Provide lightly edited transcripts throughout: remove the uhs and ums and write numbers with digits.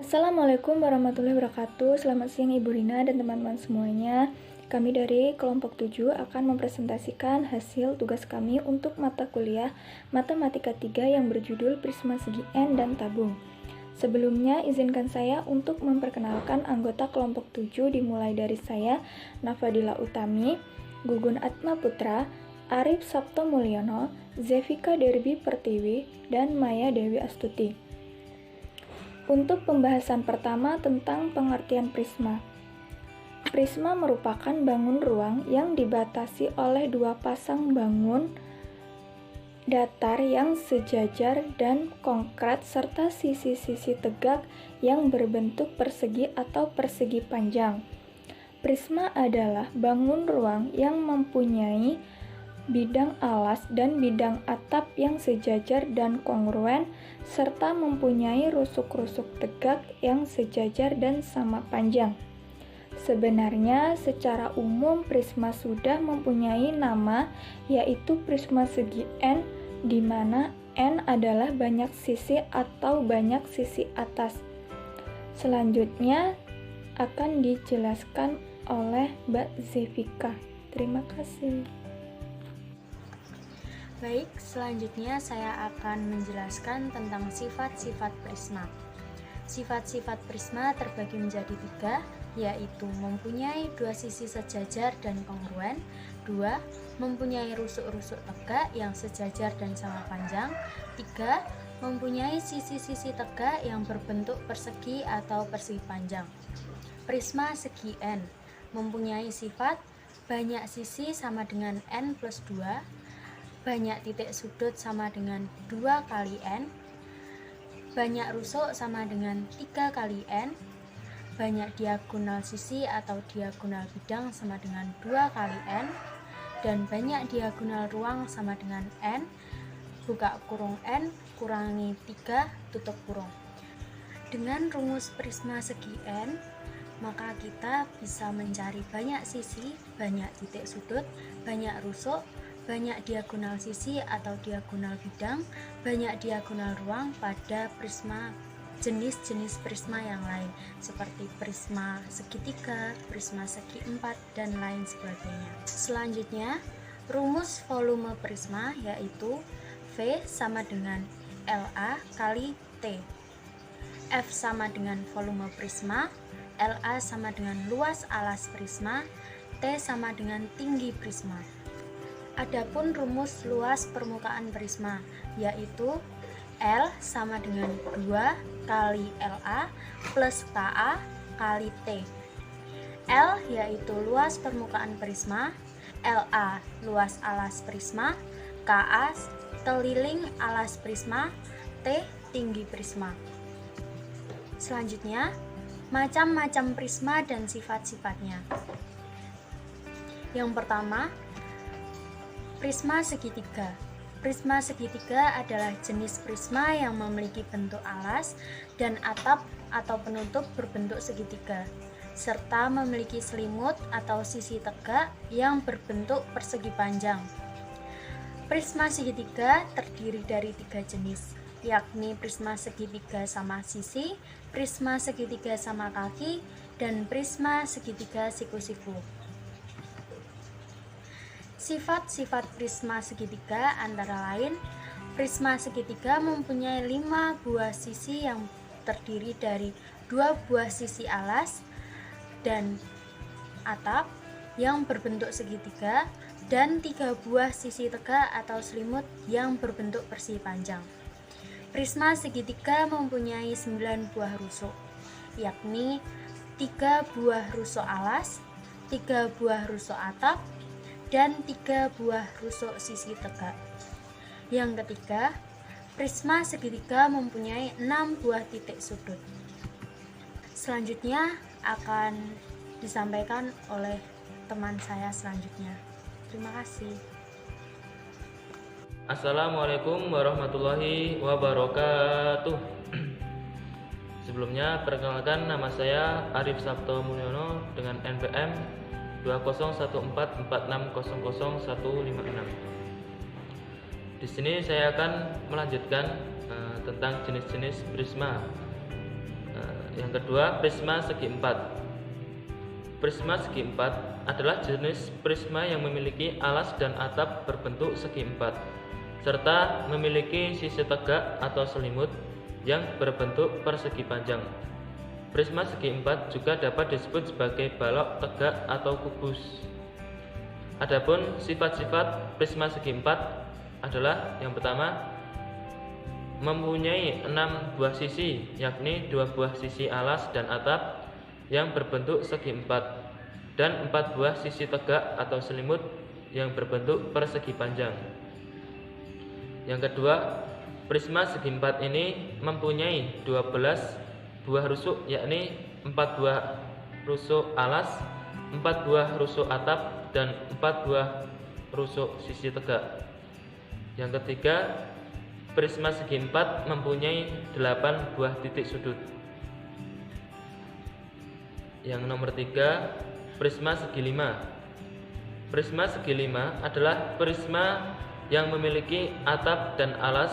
Assalamualaikum warahmatullahi wabarakatuh. Selamat siang Ibu Rina dan teman-teman semuanya. Kami dari kelompok 7 akan mempresentasikan hasil tugas kami untuk mata kuliah Matematika 3 yang berjudul Prisma Segi N dan Tabung. Sebelumnya, izinkan saya untuk memperkenalkan anggota kelompok 7 dimulai dari saya, Nafadila Utami, Gugun Atma Putra, Arif Sabto Mulyono, Zevika Derby Pertiwi, dan Maya Dewi Astuti. Untuk pembahasan pertama tentang pengertian prisma. Prisma merupakan bangun ruang yang dibatasi oleh dua pasang bangun datar yang sejajar dan konkret serta sisi-sisi tegak yang berbentuk persegi atau persegi panjang. Prisma adalah bangun ruang yang mempunyai bidang alas dan bidang atap yang sejajar dan kongruen, serta mempunyai rusuk-rusuk tegak yang sejajar dan sama panjang. Sebenarnya, secara umum prisma sudah mempunyai nama, yaitu prisma segi N, di mana N adalah banyak sisi atau banyak sisi atas. Selanjutnya akan dijelaskan oleh Mbak Zevika. Terima kasih. Baik, selanjutnya saya akan menjelaskan tentang sifat-sifat prisma. Sifat-sifat prisma terbagi menjadi 3, yaitu mempunyai dua sisi sejajar dan kongruen, 2. Mempunyai rusuk-rusuk tegak yang sejajar dan sama panjang, 3. Mempunyai sisi-sisi tegak yang berbentuk persegi atau persegi panjang. Prisma segi N mempunyai sifat banyak sisi sama dengan N plus 2, banyak titik sudut sama dengan 2 kali N, banyak rusuk sama dengan 3 kali N, banyak diagonal sisi atau diagonal bidang sama dengan 2 kali N, dan banyak diagonal ruang sama dengan N, buka kurung N, kurangi 3, tutup kurung. Dengan rumus prisma segi N, maka kita bisa mencari banyak sisi, banyak titik sudut, banyak rusuk, banyak diagonal sisi atau diagonal bidang, banyak diagonal ruang pada prisma jenis-jenis prisma yang lain seperti prisma segitiga, prisma segi 4, dan lain sebagainya. Selanjutnya, rumus volume prisma yaitu V sama dengan LA kali T. F sama dengan volume prisma, LA sama dengan luas alas prisma, T sama dengan tinggi prisma. Adapun rumus luas permukaan prisma yaitu L sama dengan 2 kali LA plus KA kali T. L yaitu luas permukaan prisma, LA luas alas prisma, KA keliling alas prisma, T tinggi prisma. Selanjutnya, macam-macam prisma dan sifat-sifatnya. Yang pertama, prisma segitiga. Prisma segitiga adalah jenis prisma yang memiliki bentuk alas dan atap atau penutup berbentuk segitiga, serta memiliki selimut atau sisi tegak yang berbentuk persegi panjang. Prisma segitiga terdiri dari 3 jenis, yakni prisma segitiga sama sisi, prisma segitiga sama kaki, dan prisma segitiga siku-siku. Sifat-sifat prisma segitiga antara lain, prisma segitiga mempunyai 5 buah sisi yang terdiri dari 2 buah sisi alas dan atap yang berbentuk segitiga dan 3 buah sisi tegak atau selimut yang berbentuk persegi panjang. Prisma segitiga mempunyai 9 buah rusuk, yakni 3 buah rusuk alas, 3 buah rusuk atap, dan 3 buah rusuk sisi tegak. Yang ketiga, prisma segitiga mempunyai 6 buah titik sudut. Selanjutnya akan disampaikan oleh teman saya selanjutnya. Terima kasih. Assalamualaikum warahmatullahi wabarakatuh. Sebelumnya, perkenalkan, nama saya Arif Sabto Mulyono dengan NPM 201446000156. Di sini saya akan melanjutkan tentang jenis-jenis prisma. Yang kedua, prisma segi empat. Prisma segi empat adalah jenis prisma yang memiliki alas dan atap berbentuk segi empat, serta memiliki sisi tegak atau selimut yang berbentuk persegi panjang. Prisma segi empat juga dapat disebut sebagai balok tegak atau kubus. Adapun sifat-sifat prisma segi empat adalah yang pertama, mempunyai 6 buah sisi, yakni 2 buah sisi alas dan atap yang berbentuk segi empat dan 4 buah sisi tegak atau selimut yang berbentuk persegi panjang. Yang kedua, prisma segi empat ini mempunyai 12 buah rusuk, yakni 4 buah rusuk alas, 4 buah rusuk atap, dan 4 buah rusuk sisi tegak. Yang ketiga, prisma segi empat mempunyai 8 buah titik sudut. Yang nomor 3, prisma segi 5. Prisma segi 5 adalah prisma yang memiliki atap dan alas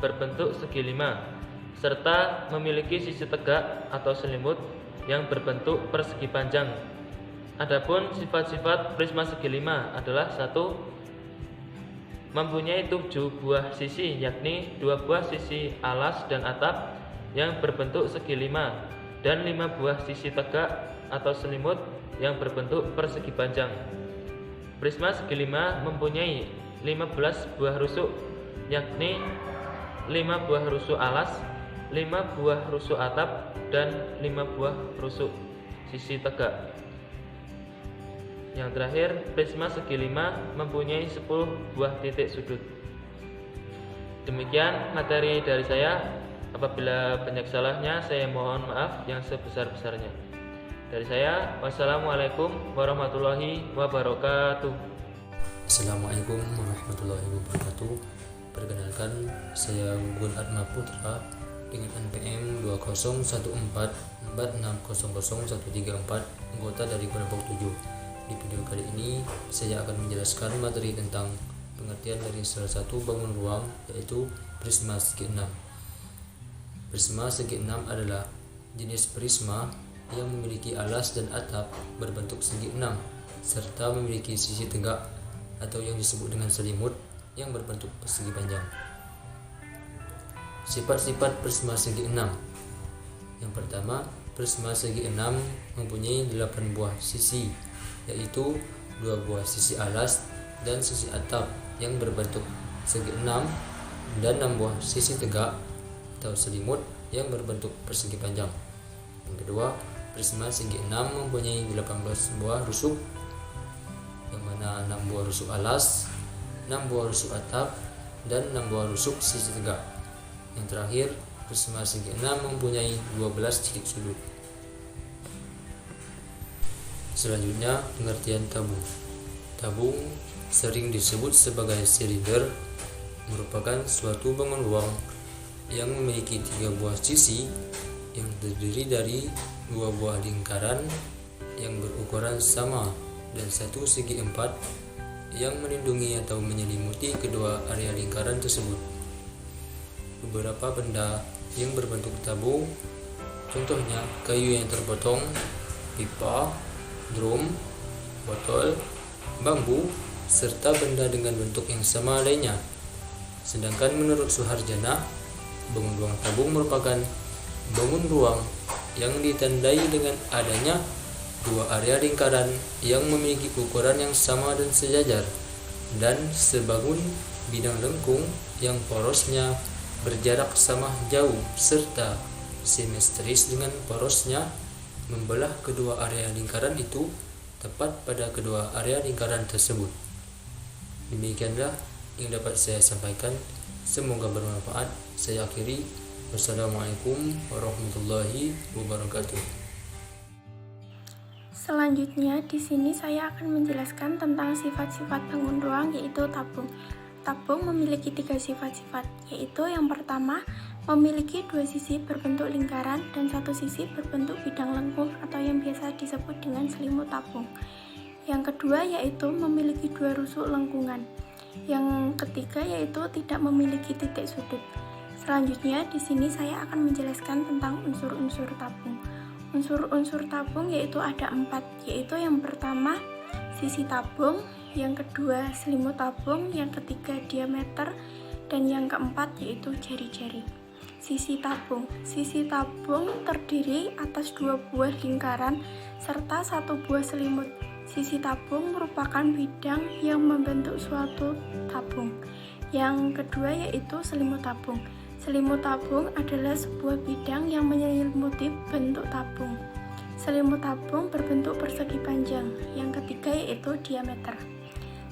berbentuk segi 5 serta memiliki sisi tegak atau selimut yang berbentuk persegi panjang. Adapun sifat-sifat prisma segi 5 adalah 1. Mempunyai 7 buah sisi, yakni 2 buah sisi alas dan atap yang berbentuk segi 5 dan 5 buah sisi tegak atau selimut yang berbentuk persegi panjang. Prisma segi 5 mempunyai 15 buah rusuk, yakni 5 buah rusuk alas, 5 buah rusuk atap, dan 5 buah rusuk sisi tegak. Yang terakhir, prisma segi 5 mempunyai 10 buah titik sudut. Demikian materi dari saya. Apabila banyak salahnya, saya mohon maaf yang sebesar-besarnya. Dari saya, wassalamualaikum warahmatullahi wabarakatuh. Assalamualaikum warahmatullahi wabarakatuh. Perkenalkan, saya Gugul Atma Putra dengan NPM 201446000134, anggota dari kelompok 7. Di video kali ini saya akan menjelaskan materi tentang pengertian dari salah satu bangun ruang, yaitu prisma segi 6. Prisma segi 6 adalah jenis prisma yang memiliki alas dan atap berbentuk segi 6 serta memiliki sisi tegak atau yang disebut dengan selimut yang berbentuk persegi panjang. Sifat-sifat prisma segi 6. Yang pertama, prisma segi 6 mempunyai 8 buah sisi, yaitu 2 buah sisi alas dan sisi atap yang berbentuk segi 6 dan 6 buah sisi tegak atau selimut yang berbentuk persegi panjang. Yang kedua, prisma segi 6 mempunyai 18 buah rusuk, yang mana 6 buah rusuk alas, 6 buah rusuk atap, dan 6 buah rusuk sisi tegak. Yang terakhir, prisma segi 6 mempunyai 12 titik sudut. Selanjutnya, pengertian tabung. Tabung sering disebut sebagai silinder, merupakan suatu bangun ruang yang memiliki 3 buah sisi yang terdiri dari 2 buah lingkaran yang berukuran sama dan 1 segi 4 yang melindungi atau menyelimuti kedua area lingkaran tersebut. Beberapa benda yang berbentuk tabung, contohnya kayu yang terpotong, pipa, drum, botol, bambu, serta benda dengan bentuk yang sama lainnya. Sedangkan menurut Suharjana, bangun ruang tabung merupakan bangun ruang yang ditandai dengan adanya 2 area lingkaran yang memiliki ukuran yang sama dan sejajar, dan sebangun bidang lengkung yang porosnya berjarak sama jauh serta simetris dengan porosnya membelah kedua area lingkaran itu tepat pada kedua area lingkaran tersebut. Demikianlah yang dapat saya sampaikan. Semoga bermanfaat. Saya akhiri. Wassalamualaikum warahmatullahi wabarakatuh. Selanjutnya, di sini saya akan menjelaskan tentang sifat-sifat bangun ruang, yaitu tabung. Tabung memiliki 3 sifat-sifat, yaitu yang pertama, memiliki 2 sisi berbentuk lingkaran dan 1 sisi berbentuk bidang lengkung atau yang biasa disebut dengan selimut tabung. Yang kedua yaitu memiliki 2 rusuk lengkungan. Yang ketiga yaitu tidak memiliki titik sudut. Selanjutnya di sini saya akan menjelaskan tentang unsur-unsur tabung. Unsur-unsur tabung yaitu ada 4, yaitu yang pertama sisi tabung, yang kedua selimut tabung, yang ketiga diameter, dan yang keempat yaitu jari-jari. Sisi tabung terdiri atas 2 buah lingkaran serta 1 buah selimut. Sisi tabung merupakan bidang yang membentuk suatu tabung. Yang kedua yaitu selimut tabung. Selimut tabung adalah sebuah bidang yang menyelimuti bentuk tabung. Selimut tabung berbentuk persegi panjang. Yang ketiga yaitu diameter.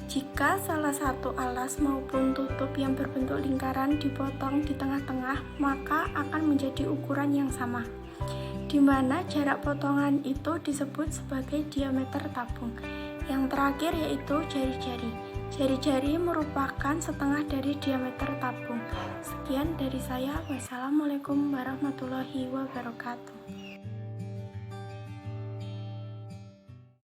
Jika salah satu alas maupun tutup yang berbentuk lingkaran dipotong di tengah-tengah, maka akan menjadi ukuran yang sama, di mana jarak potongan itu disebut sebagai diameter tabung. Yang terakhir yaitu jari-jari. Jari-jari merupakan setengah dari diameter tabung. Sekian dari saya. Wassalamualaikum warahmatullahi wabarakatuh.